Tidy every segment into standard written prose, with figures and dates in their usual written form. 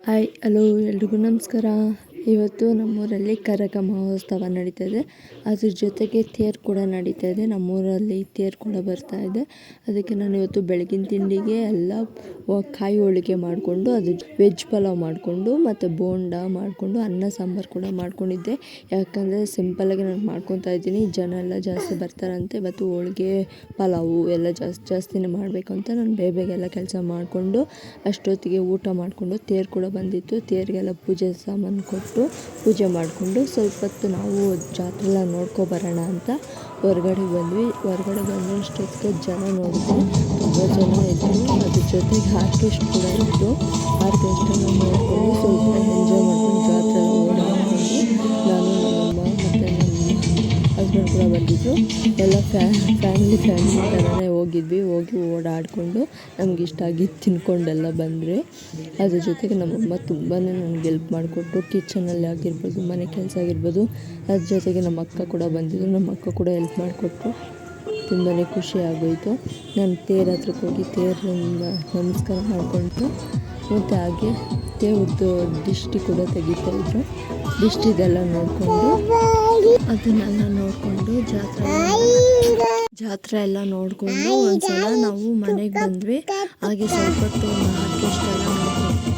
Hi hello ಎಲ್ರಿಗೂ ನಮಸ್ಕಾರ. ಇವತ್ತು ನಮ್ಮೂರಲ್ಲಿ ಕರಗ ಮಹೋತ್ಸವ ನಡೀತಾ ಇದೆ. ಅದ್ರ ಜೊತೆಗೆ ತೇರು ಕೂಡ ನಡೀತಾ ಇದೆ. ನಮ್ಮೂರಲ್ಲಿ ತೇರು ಕೂಡ ಬರ್ತಾ ಇದೆ. ಅದಕ್ಕೆ ನಾನು ಇವತ್ತು ಬೆಳಗಿನ ತಿಂಡಿಗೆ ಎಲ್ಲ ಕಾಯಿ ಹೋಳಿಗೆ ಮಾಡಿಕೊಂಡು ಅದು ವೆಜ್ ಪಲಾವ್ ಮಾಡಿಕೊಂಡು ಮತ್ತು ಬೋಂಡ ಮಾಡಿಕೊಂಡು ಅನ್ನ ಸಾಂಬಾರು ಕೂಡ ಮಾಡ್ಕೊಂಡಿದ್ದೆ. ಯಾಕಂದರೆ ಸಿಂಪಲ್ಲಾಗಿ ನಾನು ಮಾಡ್ಕೊತಾ ಇದ್ದೀನಿ. ಜನ ಎಲ್ಲ ಜಾಸ್ತಿ ಬರ್ತಾರಂತೆ. ಇವತ್ತು ಹೋಳಿಗೆ ಪಲಾವು ಎಲ್ಲ ಜಾಸ್ತಿನೇ ಮಾಡಬೇಕು ಅಂತ ನಾನು ಬೇಗ ಕೆಲಸ ಮಾಡಿಕೊಂಡು ಅಷ್ಟೊತ್ತಿಗೆ ಊಟ ಮಾಡಿಕೊಂಡು ತೇರು ಕೂಡ ಬಂದಿತ್ತು. ತೇರಿಗೆಲ್ಲ ಪೂಜೆ ಸಾಮಾನು ಕೊಟ್ಟು ಪೂಜೆ ಮಾಡಿಕೊಂಡು ಸ್ವಲ್ಪ ಹೊತ್ತು ನಾವು ಜಾತ್ರೆ ನೋಡ್ಕೊಬರೋಣ ಅಂತ ಹೊರಗಡೆ ಬಂದ್ವಿ. ಹೊರಗಡೆ ಬಂದಷ್ಟೊತ್ತಿಗೆ ಜನ ನೋಡಿದ್ರೆ ತುಂಬ ಜನ ಇದ್ದರು. ಅದ್ರ ಜೊತೆಗೆ ಆರ್ಕೆಸ್ಟ್ರಾ ಕೂಡ ಇತ್ತು. ಆರ್ಕೆಸ್ಟ್ರಾನ ನೋಡಿಕೊಂಡು ಸ್ವಲ್ಪ ಎಂಜಾಯ್ ಮಾಡ್ಕೊಂಡು ಜಾತ್ರೆ ಓಡಾಡಿಕೊಂಡು ನಾನು ನಮ್ಮಮ್ಮ ಮತ್ತು ನಮ್ಮ ಹಸ್ಬೆಂಡ್ ಕೂಡ ಬಂದಿದ್ದರು. ಎಲ್ಲ ಫ್ಯಾಮಿಲಿ ಥರನೇ ಹೋಗಿ ಓಡಾಡಿಕೊಂಡು ನಮ್ಗೆ ಇಷ್ಟ ಆಗಿದ್ದು ತಿನ್ಕೊಂಡೆಲ್ಲ ಬಂದ್ವಿ. ಅದ್ರ ಜೊತೆಗೆ ನಮ್ಮಮ್ಮ ತುಂಬಾ ನನಗೆ ಹೆಲ್ಪ್ ಮಾಡಿಕೊಟ್ರು. ಕಿಚನಲ್ಲಿ ಆಗಿರ್ಬೋದು, ಮನೆ ಕೆಲಸ ಆಗಿರ್ಬೋದು. ಅದ್ರ ಜೊತೆಗೆ ನಮ್ಮ ಅಕ್ಕ ಕೂಡ ಬಂದಿದ್ದರು. ನಮ್ಮ ಅಕ್ಕ ಕೂಡ ಹೆಲ್ಪ್ ಮಾಡಿಕೊಟ್ರು. ತುಂಬಾ ಖುಷಿ ಆಗೋಯಿತು. ನಾನು ತೇರು ಹತ್ರಕ್ಕೆ ಹೋಗಿ ತೇರನ್ನ ನಮಸ್ಕಾರ ಮಾಡಿಕೊಂಡು ಮತ್ತು ಹಾಗೆ ತೇವ್ರದ್ದು ದಿಷ್ಟಿ ಕೂಡ ತೆಗಿತಾಯಿದ್ರು. ದಿಷ್ಟಿದೆಲ್ಲ ನೋಡಿಕೊಂಡು ಅದನ್ನೆಲ್ಲ ನೋಡಿಕೊಂಡು ಜಾತ್ರೆ ಎಲ್ಲ ನೋಡಿಕೊಂಡು ಒಂದ್ಸಲ ನಾವು ಮನೆಗೆ ಬಂದ್ವಿ. ಹಾಗೆ ಸ್ವಲ್ಪ ಹೊತ್ತು ಆರ್ಕೆಸ್ಟ್ರಾ ಎಲ್ಲ ನೋಡ್ಕೊಂಡು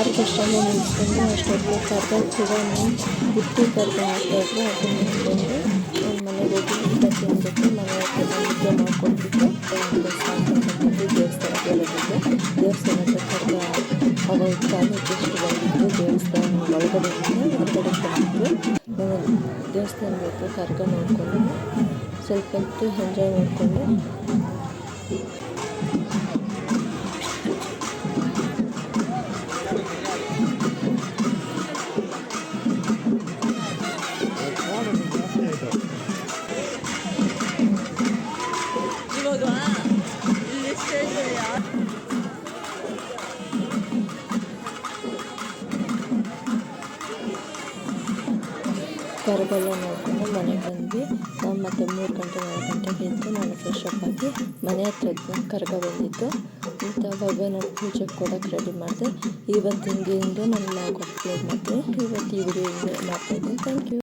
ಆರ್ಕೆಸ್ಟ್ರಾನ ನಿಲ್ಲಿಸ್ಕೊಂಡು ಅಷ್ಟೊತ್ತಿಗೆ ಕರ್ಗ ಕೂಡ ಬುಟ್ಟಿ ಕರ್ಗ ಹಾಕಿದ್ರು. ಅದನ್ನು ನಿಂತ್ಕೊಂಡು ಒಂದು ಮನೆಗೆ ಹೋಗಿ ಬಟ್ಟೆ ಅಂದ್ಬಿಟ್ಟು ಮನೆ ಹತ್ರ ಮುದ್ದೆ ಮಾಡ್ಕೊಂಡ್ಬಿಟ್ಟು ದೇವಸ್ಥಾನಕ್ಕೆ ಹೋಗಿದ್ದೆ. ದೇವಸ್ಥಾನದ ಕರ್ಗ ಅವಾಗ ಕಾಲೇಜ್ ಎಷ್ಟು ಬಂದಿದ್ದು ದೇವಸ್ಥಾನ ಹೊರಗಡೆ ಬಂದಿದ್ದು. ದೇವಸ್ಥಾನದ ಹತ್ರ ಕರ್ಗ ನೋಡಿಕೊಂಡು ಸ್ವಲ್ಪ ಹೊತ್ತು ಎಂಜಾಯ್ ಮಾಡಿಕೊಂಡು ಕರ್ಗೆಲ್ಲ ನೋಡಿಕೊಂಡು ಮನೆಗೆ ಬಂದ್ವಿ. ನಾವು ಮತ್ತೆ 3 ಗಂಟೆ 4 ಗಂಟೆಗೆ ಎದ್ದು ನಾನು ಫ್ರೆಶ್ ಅಪ್ ಆಗಿ ಮನೆ ಹತ್ರ ಕರ್ಗ ಬಂದಿತ್ತು. ಮತ್ತು ಅವಾಗ ನಾನು ಪೂಜೆ ಕೊಡೋಕ್ಕೆ ರೆಡಿ ಮಾಡಿದೆ. ಇವತ್ತಿನ ದಿನದ್ದು ನಾನು ಲಾಗ್ ಅಪ್ಲೋಡ್ ಮಾಡಿದೆ. ಇವತ್ತು ಈ ವಿಡಿಯೋ ಮಾಡ್ತಾಯಿದ್ದೀನಿ. Thank you.